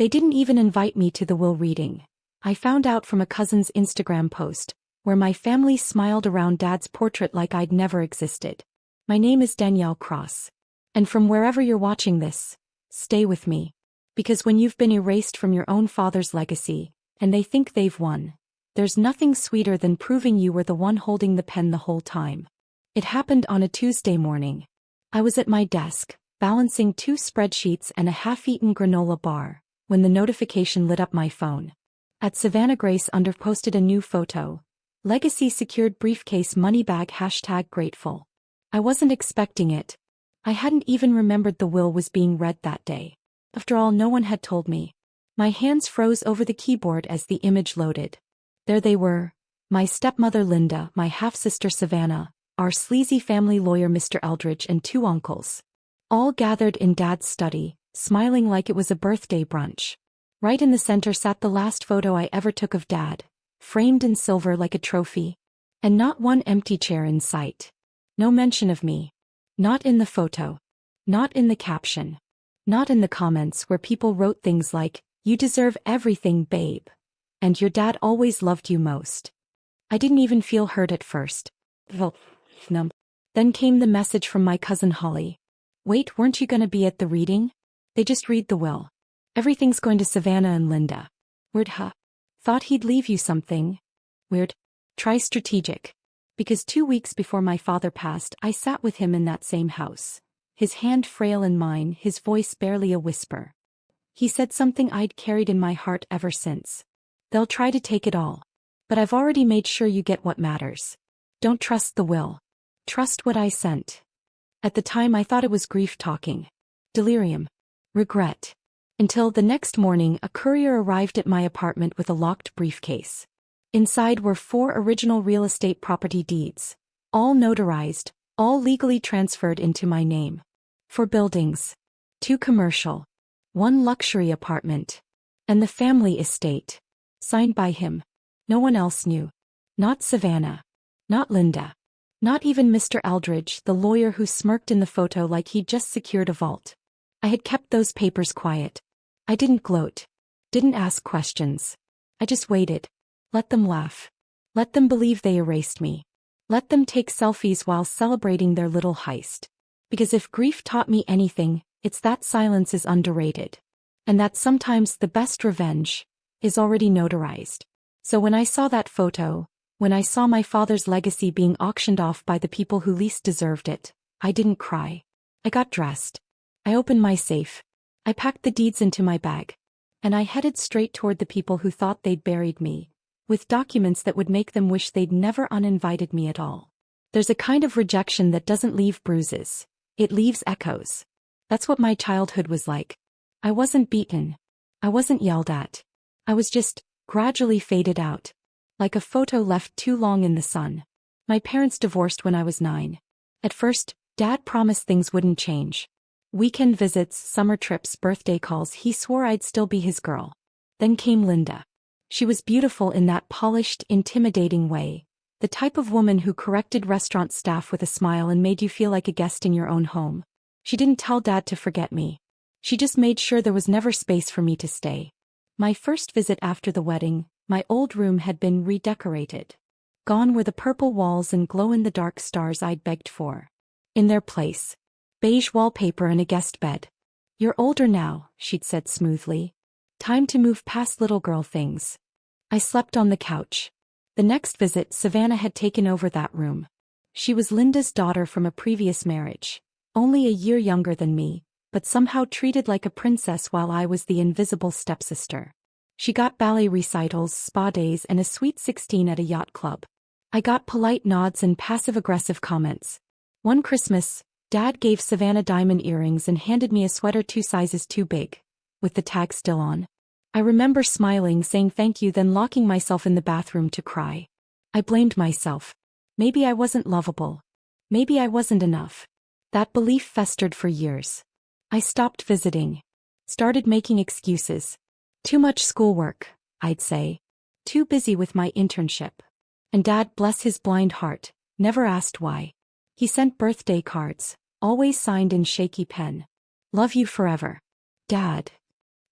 They didn't even invite me to the will reading. I found out from a cousin's Instagram post, where my family smiled around Dad's portrait like I'd never existed. My name is Danielle Cross. And from wherever you're watching this, stay with me. Because when you've been erased from your own father's legacy, and they think they've won, there's nothing sweeter than proving you were the one holding the pen the whole time. It happened on a Tuesday morning. I was at my desk, balancing 2 spreadsheets and a half-eaten granola bar, when the notification lit up my phone. At Savannah Grace posted a new photo. Legacy secured briefcase money bag #grateful. I wasn't expecting it. I hadn't even remembered the will was being read that day. After all, no one had told me. My hands froze over the keyboard as the image loaded. There they were. My stepmother Linda, my half-sister Savannah, our sleazy family lawyer Mr. Eldridge, and 2 uncles. All gathered in Dad's study, smiling like it was a birthday brunch. Right in the center sat the last photo I ever took of Dad, framed in silver like a trophy. And not one empty chair in sight. No mention of me. Not in the photo. Not in the caption. Not in the comments where people wrote things like, "You deserve everything, babe," and "Your dad always loved you most." I didn't even feel hurt at first. Then came the message from my cousin Holly. "Wait, weren't you gonna be at the reading? They just read the will. Everything's going to Savannah and Linda." Weird, huh? Thought he'd leave you something. Weird. Try strategic. Because 2 weeks before my father passed, I sat with him in that same house. His hand frail in mine, his voice barely a whisper. He said something I'd carried in my heart ever since. "They'll try to take it all. But I've already made sure you get what matters. Don't trust the will. Trust what I sent." At the time I thought it was grief talking. Delirium. Regret. Until the next morning a courier arrived at my apartment with a locked briefcase. Inside were 4 original real estate property deeds. All notarized, all legally transferred into my name. 4 buildings. 2 commercial. 1 luxury apartment. And the family estate. Signed by him. No one else knew. Not Savannah. Not Linda. Not even Mr. Eldridge, the lawyer who smirked in the photo like he'd just secured a vault. I had kept those papers quiet. I didn't gloat. Didn't ask questions. I just waited. Let them laugh. Let them believe they erased me. Let them take selfies while celebrating their little heist. Because if grief taught me anything, it's that silence is underrated. And that sometimes the best revenge is already notarized. So when I saw that photo, when I saw my father's legacy being auctioned off by the people who least deserved it, I didn't cry. I got dressed. I opened my safe. I packed the deeds into my bag. And I headed straight toward the people who thought they'd buried me, with documents that would make them wish they'd never uninvited me at all. There's a kind of rejection that doesn't leave bruises. It leaves echoes. That's what my childhood was like. I wasn't beaten. I wasn't yelled at. I was just gradually faded out. Like a photo left too long in the sun. My parents divorced when I was 9. At first, Dad promised things wouldn't change. Weekend visits, summer trips, birthday calls, he swore I'd still be his girl. Then came Linda. She was beautiful in that polished, intimidating way. The type of woman who corrected restaurant staff with a smile and made you feel like a guest in your own home. She didn't tell Dad to forget me. She just made sure there was never space for me to stay. My first visit after the wedding, my old room had been redecorated. Gone were the purple walls and glow-in-the-dark stars I'd begged for. In their place, beige wallpaper and a guest bed. "You're older now," she'd said smoothly. "Time to move past little girl things." I slept on the couch. The next visit, Savannah had taken over that room. She was Linda's daughter from a previous marriage, only a year younger than me, but somehow treated like a princess while I was the invisible stepsister. She got ballet recitals, spa days, and a sweet 16 at a yacht club. I got polite nods and passive-aggressive comments. One Christmas, Dad gave Savannah diamond earrings and handed me a sweater 2 sizes too big, with the tag still on. I remember smiling, saying thank you, then locking myself in the bathroom to cry. I blamed myself. Maybe I wasn't lovable. Maybe I wasn't enough. That belief festered for years. I stopped visiting. Started making excuses. Too much schoolwork, I'd say. Too busy with my internship. And Dad, bless his blind heart, never asked why. He sent birthday cards, always signed in shaky pen. "Love you forever. Dad."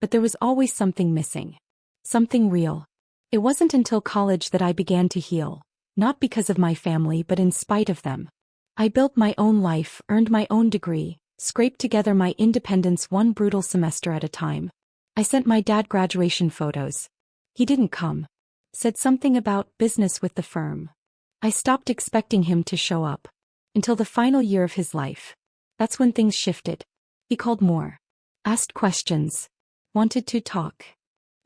But there was always something missing. Something real. It wasn't until college that I began to heal, not because of my family but in spite of them. I built my own life, earned my own degree, scraped together my independence one brutal semester at a time. I sent my dad graduation photos. He didn't come. Said something about business with the firm. I stopped expecting him to show up. Until the final year of his life. That's when things shifted. He called more. Asked questions. Wanted to talk.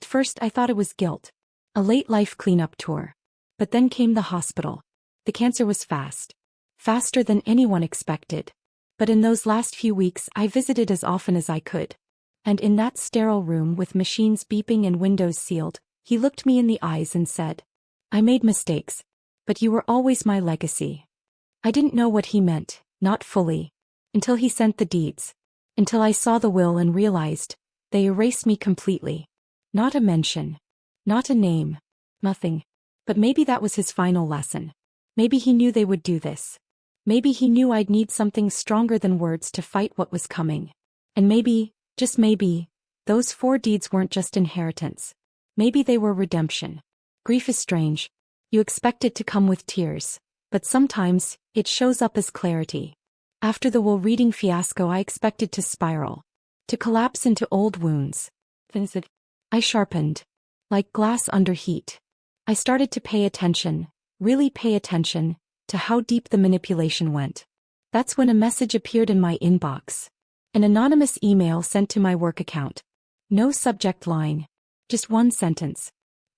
At first I thought it was guilt. A late life cleanup tour. But then came the hospital. The cancer was fast. Faster than anyone expected. But in those last few weeks I visited as often as I could. And in that sterile room with machines beeping and windows sealed, he looked me in the eyes and said, "I made mistakes. But you were always my legacy." I didn't know what he meant, not fully. Until he sent the deeds. Until I saw the will and realized, they erased me completely. Not a mention. Not a name. Nothing. But maybe that was his final lesson. Maybe he knew they would do this. Maybe he knew I'd need something stronger than words to fight what was coming. And maybe, just maybe, those 4 deeds weren't just inheritance. Maybe they were redemption. Grief is strange. You expect it to come with tears. But sometimes, it shows up as clarity. After the will reading fiasco I expected to spiral. To collapse into old wounds. I sharpened. Like glass under heat. I started to pay attention, really pay attention, to how deep the manipulation went. That's when a message appeared in my inbox. An anonymous email sent to my work account. No subject line. Just one sentence.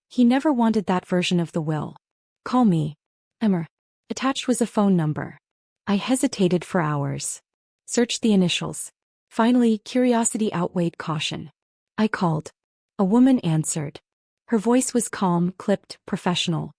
He never wanted that version of the will. Call me. Emmer. Attached was a phone number. I hesitated for hours. Searched the initials. Finally, curiosity outweighed caution. I called. A woman answered. Her voice was calm, clipped, professional.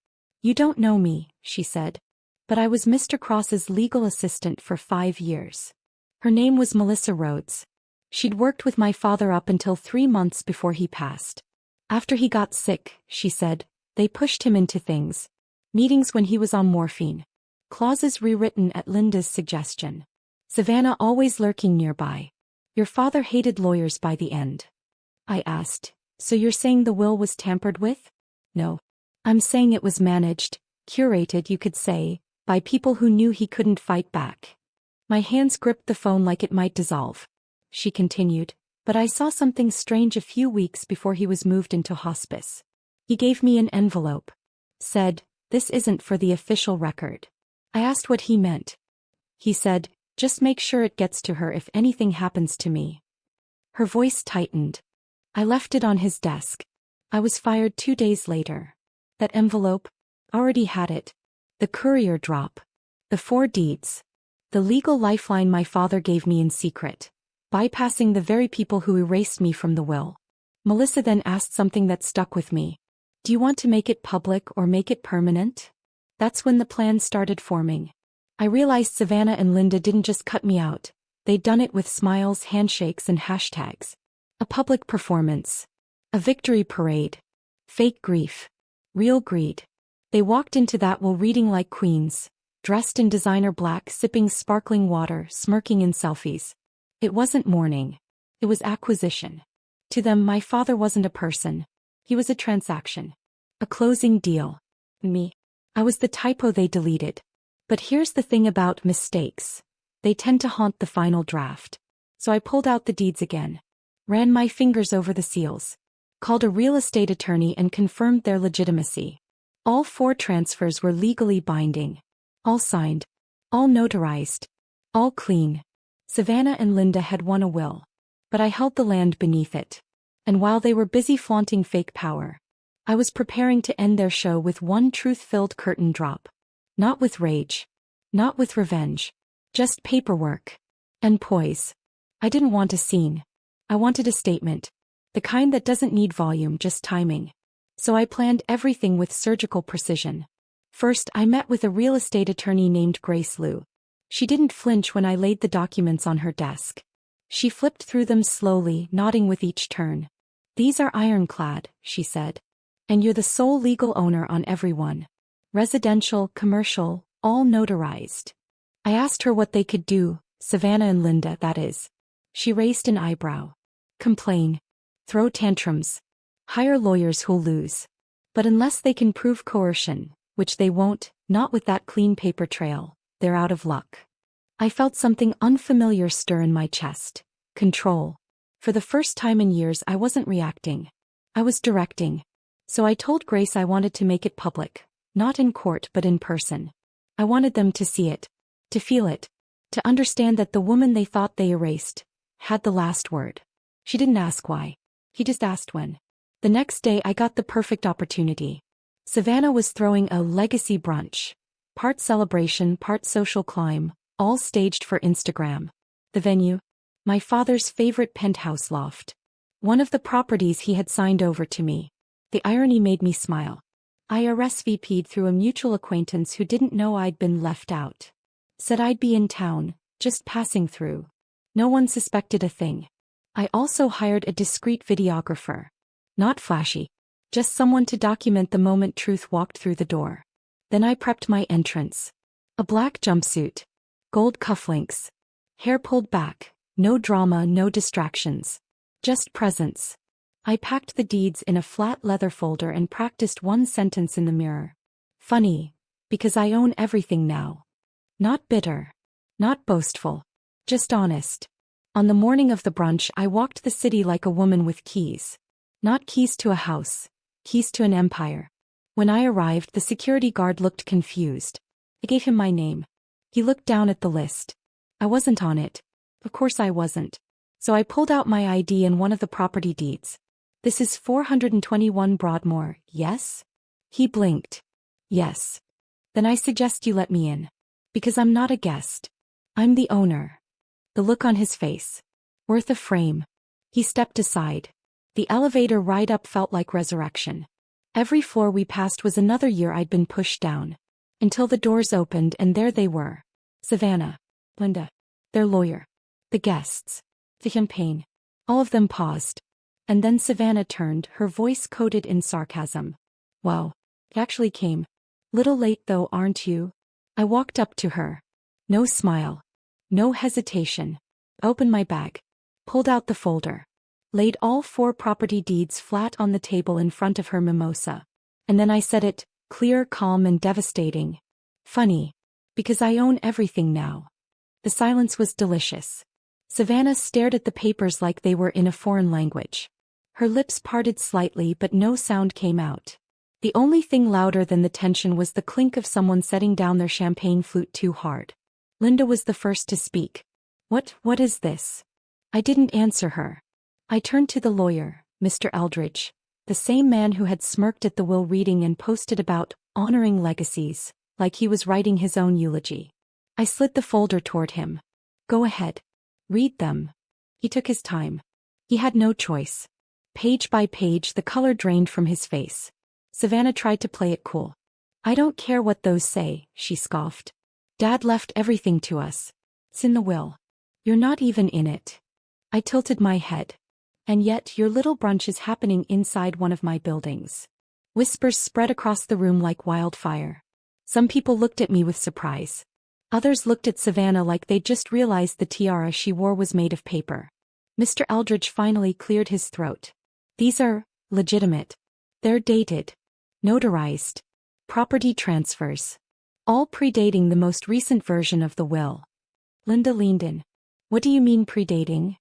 "You don't know me," she said. "But I was Mr. Cross's legal assistant for 5 years." Her name was Melissa Rhodes. She'd worked with my father up until 3 months before he passed. After he got sick, she said, they pushed him into things. Meetings when he was on morphine. Clauses rewritten at Linda's suggestion. Savannah always lurking nearby. Your father hated lawyers by the end. I asked, so you're saying the will was tampered with? No. I'm saying it was managed, curated you could say, by people who knew he couldn't fight back. My hands gripped the phone like it might dissolve. She continued, but I saw something strange a few weeks before he was moved into hospice. He gave me an envelope. Said, "This isn't for the official record." I asked what he meant. He said, "Just make sure it gets to her if anything happens to me." Her voice tightened. I left it on his desk. I was fired 2 days later. That envelope? Already had it. The courier drop. The 4 deeds. The legal lifeline my father gave me in secret. Bypassing the very people who erased me from the will. Melissa then asked something that stuck with me. Do you want to make it public or make it permanent? That's when the plan started forming. I realized Savannah and Linda didn't just cut me out. They'd done it with smiles, handshakes, and hashtags. A public performance. A victory parade. Fake grief. Real greed. They walked into that while reading like queens, dressed in designer black, sipping sparkling water, smirking in selfies. It wasn't mourning. It was acquisition. To them, my father wasn't a person. He was a transaction. A closing deal. Me. I was the typo they deleted. But here's the thing about mistakes. They tend to haunt the final draft. So I pulled out the deeds again. Ran my fingers over the seals. Called a real estate attorney and confirmed their legitimacy. All 4 transfers were legally binding. All signed. All notarized. All clean. Savannah and Linda had won a will. But I held the land beneath it. And while they were busy flaunting fake power, I was preparing to end their show with one truth-filled curtain drop. Not with rage. Not with revenge. Just paperwork. And poise. I didn't want a scene. I wanted a statement. The kind that doesn't need volume, just timing. So I planned everything with surgical precision. First, I met with a real estate attorney named Grace Liu. She didn't flinch when I laid the documents on her desk. She flipped through them slowly, nodding with each turn. These are ironclad, she said. And you're the sole legal owner on every one. Residential, commercial, all notarized. I asked her what they could do, Savannah and Linda, that is. She raised an eyebrow. Complain. throw tantrums, hire lawyers who'll lose. But unless they can prove coercion, which they won't, not with that clean paper trail, they're out of luck. I felt something unfamiliar stir in my chest. Control. For the first time in years I wasn't reacting. I was directing. So I told Grace I wanted to make it public, not in court but in person. I wanted them to see it, to feel it, to understand that the woman they thought they erased had the last word. She didn't ask why. He just asked when. The next day I got the perfect opportunity. Savannah was throwing a legacy brunch. Part celebration, part social climb, all staged for Instagram. The venue? My father's favorite penthouse loft. One of the properties he had signed over to me. The irony made me smile. I RSVP'd through a mutual acquaintance who didn't know I'd been left out. Said I'd be in town, just passing through. No one suspected a thing. I also hired a discreet videographer. Not flashy. Just someone to document the moment truth walked through the door. Then I prepped my entrance. A black jumpsuit. Gold cufflinks. Hair pulled back. No drama, no distractions. Just presence. I packed the deeds in a flat leather folder and practiced one sentence in the mirror. Funny, because I own everything now. Not bitter. Not boastful. Just honest. On the morning of the brunch I walked the city like a woman with keys. Not keys to a house. Keys to an empire. When I arrived the security guard looked confused. I gave him my name. He looked down at the list. I wasn't on it. Of course I wasn't. So I pulled out my ID and one of the property deeds. This is 421 Broadmoor, yes? He blinked. Yes. Then I suggest you let me in. Because I'm not a guest. I'm the owner. The look on his face. Worth a frame. He stepped aside. The elevator ride up felt like resurrection. Every floor we passed was another year I'd been pushed down. Until the doors opened and there they were. Savannah. Linda. Their lawyer. The guests. The champagne. All of them paused. And then Savannah turned, her voice coated in sarcasm. Wow. It actually came. Little late though, aren't you? I walked up to her. No smile. No hesitation. Opened my bag. Pulled out the folder. Laid all 4 property deeds flat on the table in front of her mimosa. And then I said it, clear, calm and devastating. Funny. Because I own everything now. The silence was delicious. Savannah stared at the papers like they were in a foreign language. Her lips parted slightly but no sound came out. The only thing louder than the tension was the clink of someone setting down their champagne flute too hard. Linda was the first to speak. What is this? I didn't answer her. I turned to the lawyer, Mr. Eldridge, the same man who had smirked at the will reading and posted about honoring legacies, like he was writing his own eulogy. I slid the folder toward him. Go ahead. Read them. He took his time. He had no choice. Page by page the color drained from his face. Savannah tried to play it cool. I don't care what those say, she scoffed. Dad left everything to us. It's in the will. You're not even in it. I tilted my head. And yet your little brunch is happening inside one of my buildings. Whispers spread across the room like wildfire. Some people looked at me with surprise. Others looked at Savannah like they'd just realized the tiara she wore was made of paper. Mr. Eldridge finally cleared his throat. These are legitimate. They're dated. Notarized. Property transfers. All predating the most recent version of the will. Linda leaned in. What do you mean predating?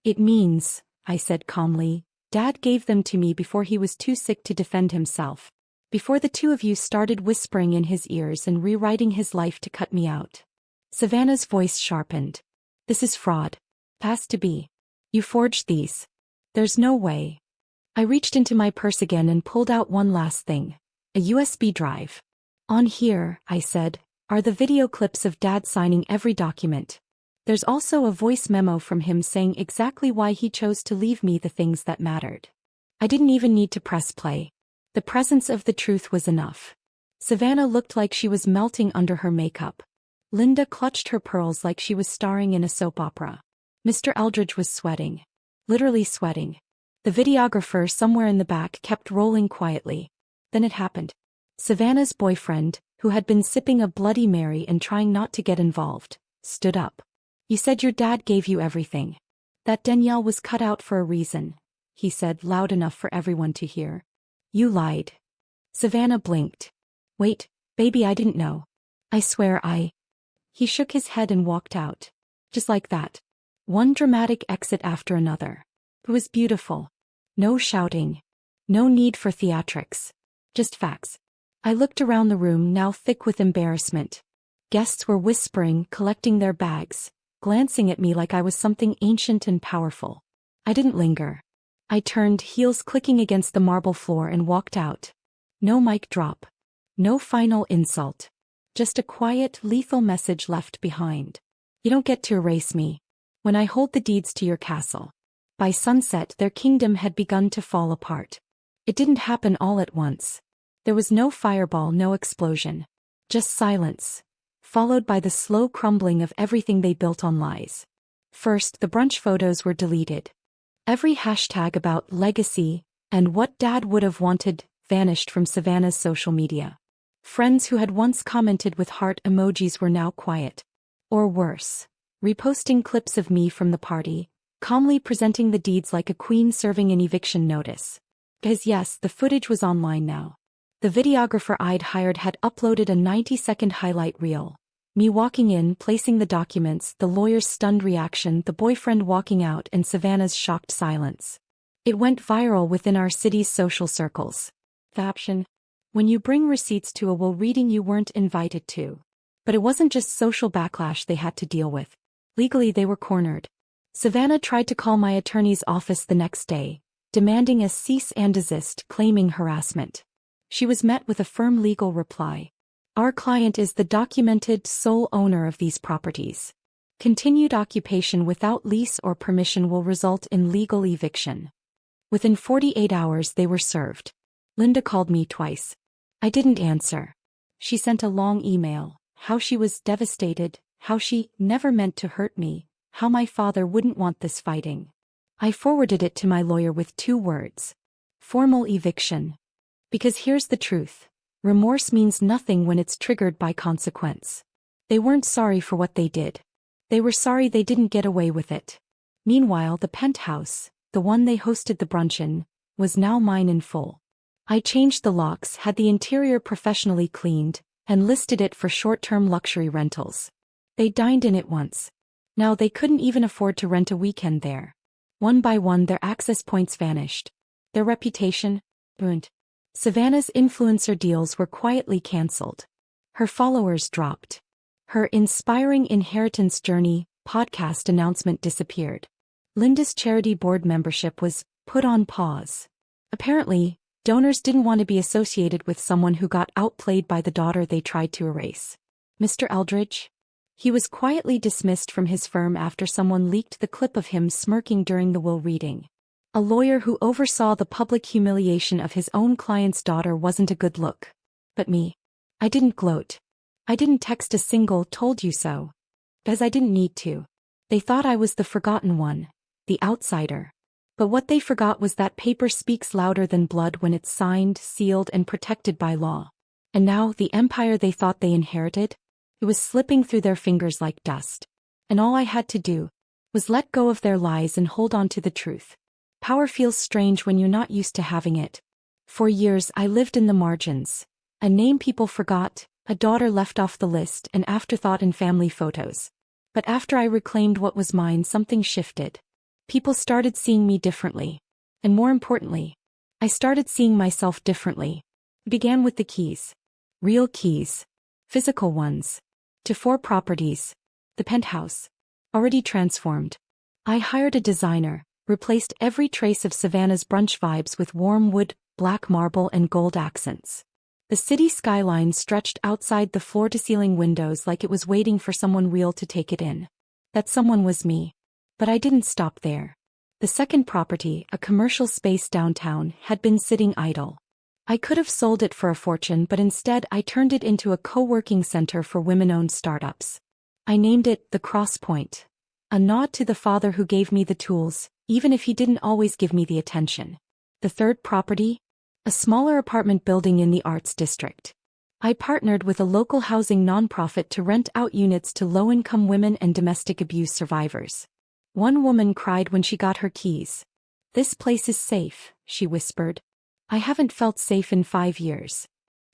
It means, I said calmly, Dad gave them to me before he was too sick to defend himself. Before the two of you started whispering in his ears and rewriting his life to cut me out. Savannah's voice sharpened. This is fraud. Has to be. You forged these. There's no way. I reached into my purse again and pulled out one last thing. A USB drive. On here, I said, are the video clips of Dad signing every document. There's also a voice memo from him saying exactly why he chose to leave me the things that mattered. I didn't even need to press play. The presence of the truth was enough. Savannah looked like she was melting under her makeup. Linda clutched her pearls like she was starring in a soap opera. Mr. Eldridge was sweating. Literally sweating. The videographer somewhere in the back kept rolling quietly. Then it happened. Savannah's boyfriend, who had been sipping a Bloody Mary and trying not to get involved, stood up. You said your dad gave you everything. That Danielle was cut out for a reason. he said loud enough for everyone to hear. You lied. Savannah blinked. Wait, baby, I didn't know. I swear I. He shook his head and walked out. Just like that. One dramatic exit after another. It was beautiful. No shouting. No need for theatrics. Just facts. I looked around the room, now thick with embarrassment. Guests were whispering, collecting their bags, glancing at me like I was something ancient and powerful. I didn't linger. I turned, heels clicking against the marble floor, and walked out. No mic drop. No final insult. Just a quiet, lethal message left behind. You don't get to erase me. When I hold the deeds to your castle. By sunset, their kingdom had begun to fall apart. It didn't happen all at once. There was no fireball, no explosion. Just silence, followed by the slow crumbling of everything they built on lies. First, the brunch photos were deleted. Every hashtag about legacy and what Dad would have wanted vanished from Savannah's social media. Friends who had once commented with heart emojis were now quiet. Or worse, reposting clips of me from the party, calmly presenting the deeds like a queen serving an eviction notice. Because yes, the footage was online now. The videographer I'd hired had uploaded a 90-second highlight reel. Me walking in, placing the documents, the lawyer's stunned reaction, the boyfriend walking out, and Savannah's shocked silence. It went viral within our city's social circles. Caption: when you bring receipts to a will reading you weren't invited to. But it wasn't just social backlash they had to deal with. Legally they were cornered. Savannah tried to call my attorney's office the next day, demanding a cease and desist, claiming harassment. She was met with a firm legal reply. Our client is the documented sole owner of these properties. Continued occupation without lease or permission will result in legal eviction. Within 48 hours they were served. Linda called me twice. I didn't answer. She sent a long email, how she was devastated, how she never meant to hurt me, how my father wouldn't want this fighting. I forwarded it to my lawyer with 2 words. Formal eviction. Because here's the truth. Remorse means nothing when it's triggered by consequence. They weren't sorry for what they did. They were sorry they didn't get away with it. Meanwhile, the penthouse, the one they hosted the brunch in, was now mine in full. I changed the locks, had the interior professionally cleaned, and listed it for short-term luxury rentals. They dined in it once. Now they couldn't even afford to rent a weekend there. One by one their access points vanished. Their reputation, ruined. Savannah's influencer deals were quietly cancelled. Her followers dropped. Her inspiring inheritance journey podcast announcement disappeared. Linda's charity board membership was put on pause. Apparently, donors didn't want to be associated with someone who got outplayed by the daughter they tried to erase. Mr. Eldridge? He was quietly dismissed from his firm after someone leaked the clip of him smirking during the will reading. A lawyer who oversaw the public humiliation of his own client's daughter wasn't a good look. But me. I didn't gloat. I didn't text a single "told you so." Because I didn't need to. They thought I was the forgotten one, the outsider. But what they forgot was that paper speaks louder than blood when it's signed, sealed, and protected by law. And now, the empire they thought they inherited? It was slipping through their fingers like dust. And all I had to do was let go of their lies and hold on to the truth. Power feels strange when you're not used to having it. For years I lived in the margins. A name people forgot, a daughter left off the list, an afterthought in family photos. But after I reclaimed what was mine, something shifted. People started seeing me differently. And more importantly, I started seeing myself differently. It began with the keys. Real keys. Physical ones. To 4 properties. The penthouse. Already transformed. I hired a designer. Replaced every trace of Savannah's brunch vibes with warm wood, black marble, and gold accents. The city skyline stretched outside the floor-to-ceiling windows like it was waiting for someone real to take it in. That someone was me. But I didn't stop there. The second property, a commercial space downtown, had been sitting idle. I could have sold it for a fortune, but instead I turned it into a co-working center for women-owned startups. I named it The Cross Point. A nod to the father who gave me the tools, even if he didn't always give me the attention. The third property? A smaller apartment building in the Arts District. I partnered with a local housing nonprofit to rent out units to low-income women and domestic abuse survivors. One woman cried when she got her keys. "This place is safe," she whispered. "I haven't felt safe in 5 years."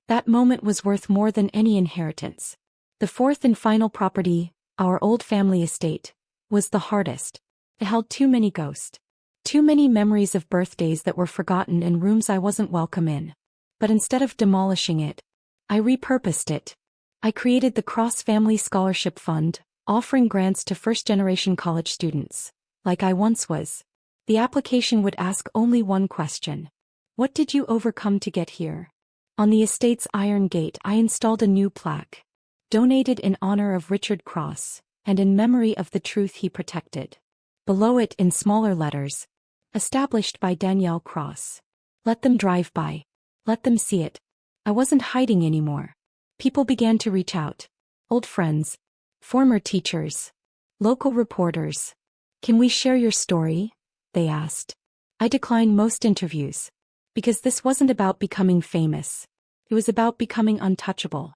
That moment was worth more than any inheritance. The fourth and final property, our old family estate, was the hardest. It held too many ghosts. Too many memories of birthdays that were forgotten and rooms I wasn't welcome in. But instead of demolishing it, I repurposed it. I created the Cross Family Scholarship Fund, offering grants to first-generation college students, like I once was. The application would ask only one question. What did you overcome to get here? On the estate's iron gate I installed a new plaque. Donated in honor of Richard Cross, and in memory of the truth he protected. Below it in smaller letters. Established by Danielle Cross. Let them drive by. Let them see it. I wasn't hiding anymore. People began to reach out. Old friends. Former teachers. Local reporters. "Can we share your story?" they asked. I declined most interviews. Because this wasn't about becoming famous. It was about becoming untouchable.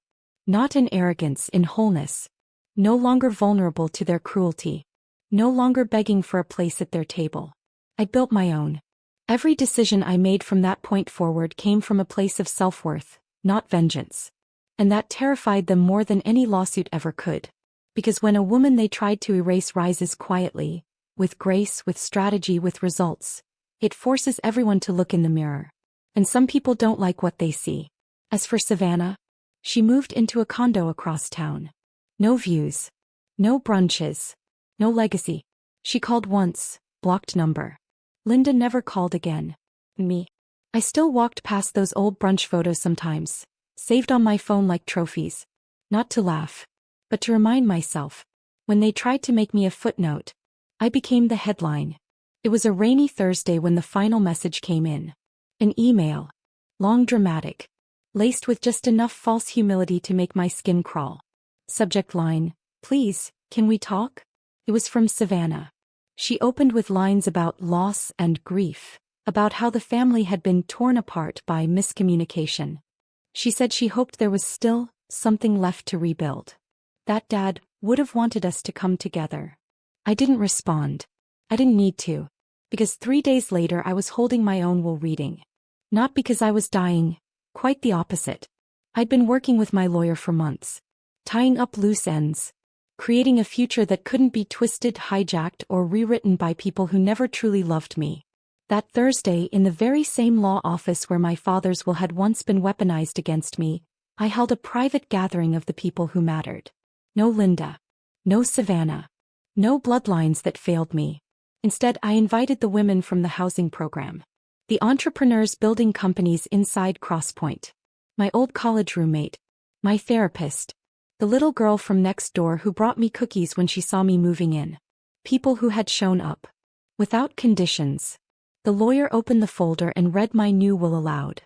Not in arrogance, in wholeness. No longer vulnerable to their cruelty. No longer begging for a place at their table. I built my own. Every decision I made from that point forward came from a place of self-worth, not vengeance. And that terrified them more than any lawsuit ever could. Because when a woman they tried to erase rises quietly, with grace, with strategy, with results, it forces everyone to look in the mirror. And some people don't like what they see. As for Savannah, she moved into a condo across town. No views. No brunches. No legacy. She called once, blocked number. Linda never called again. Me. I still walked past those old brunch photos sometimes, saved on my phone like trophies. Not to laugh, but to remind myself. When they tried to make me a footnote, I became the headline. It was a rainy Thursday when the final message came in. An email. Long, dramatic. Laced with just enough false humility to make my skin crawl. Subject line, "Please, can we talk?" It was from Savannah. She opened with lines about loss and grief, about how the family had been torn apart by miscommunication. She said she hoped there was still something left to rebuild. That Dad would have wanted us to come together. I didn't respond. I didn't need to. Because 3 days later I was holding my own while reading. Not because I was dying, quite the opposite. I'd been working with my lawyer for months. Tying up loose ends. Creating a future that couldn't be twisted, hijacked, or rewritten by people who never truly loved me. That Thursday, in the very same law office where my father's will had once been weaponized against me, I held a private gathering of the people who mattered. No Linda. No Savannah. No bloodlines that failed me. Instead, I invited the women from the housing program. The entrepreneurs building companies inside Crosspoint. My old college roommate. My therapist. The little girl from next door who brought me cookies when she saw me moving in. People who had shown up. Without conditions. The lawyer opened the folder and read my new will aloud.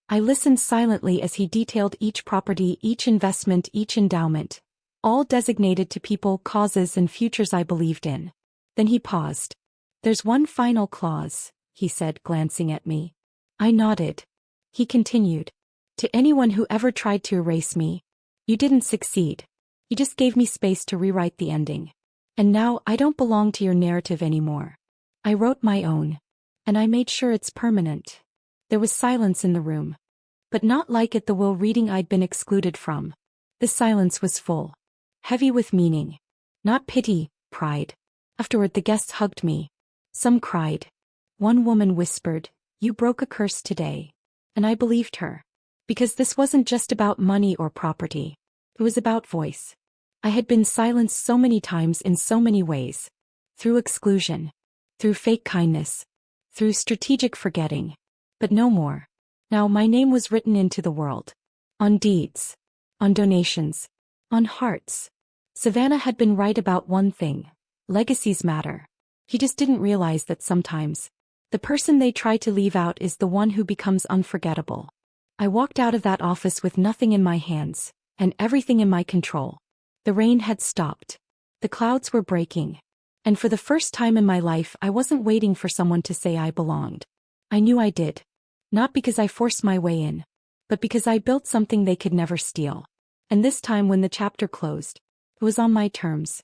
I listened silently as he detailed each property, each investment, each endowment. All designated to people, causes, and futures I believed in. Then he paused. "There's one final clause," he said, glancing at me. I nodded. He continued. "To anyone who ever tried to erase me, you didn't succeed. You just gave me space to rewrite the ending. And now I don't belong to your narrative anymore. I wrote my own. And I made sure it's permanent." There was silence in the room. But not like at the will reading I'd been excluded from. The silence was full. Heavy with meaning. Not pity, pride. Afterward the guests hugged me. Some cried. One woman whispered, "You broke a curse today." And I believed her. Because this wasn't just about money or property. It was about voice. I had been silenced so many times in so many ways. Through exclusion. Through fake kindness. Through strategic forgetting. But no more. Now my name was written into the world. On deeds. On donations. On hearts. Savannah had been right about one thing. Legacies matter. He just didn't realize that sometimes the person they try to leave out is the one who becomes unforgettable. I walked out of that office with nothing in my hands, and everything in my control. The rain had stopped. The clouds were breaking. And for the first time in my life I wasn't waiting for someone to say I belonged. I knew I did. Not because I forced my way in, but because I built something they could never steal. And this time when the chapter closed, it was on my terms.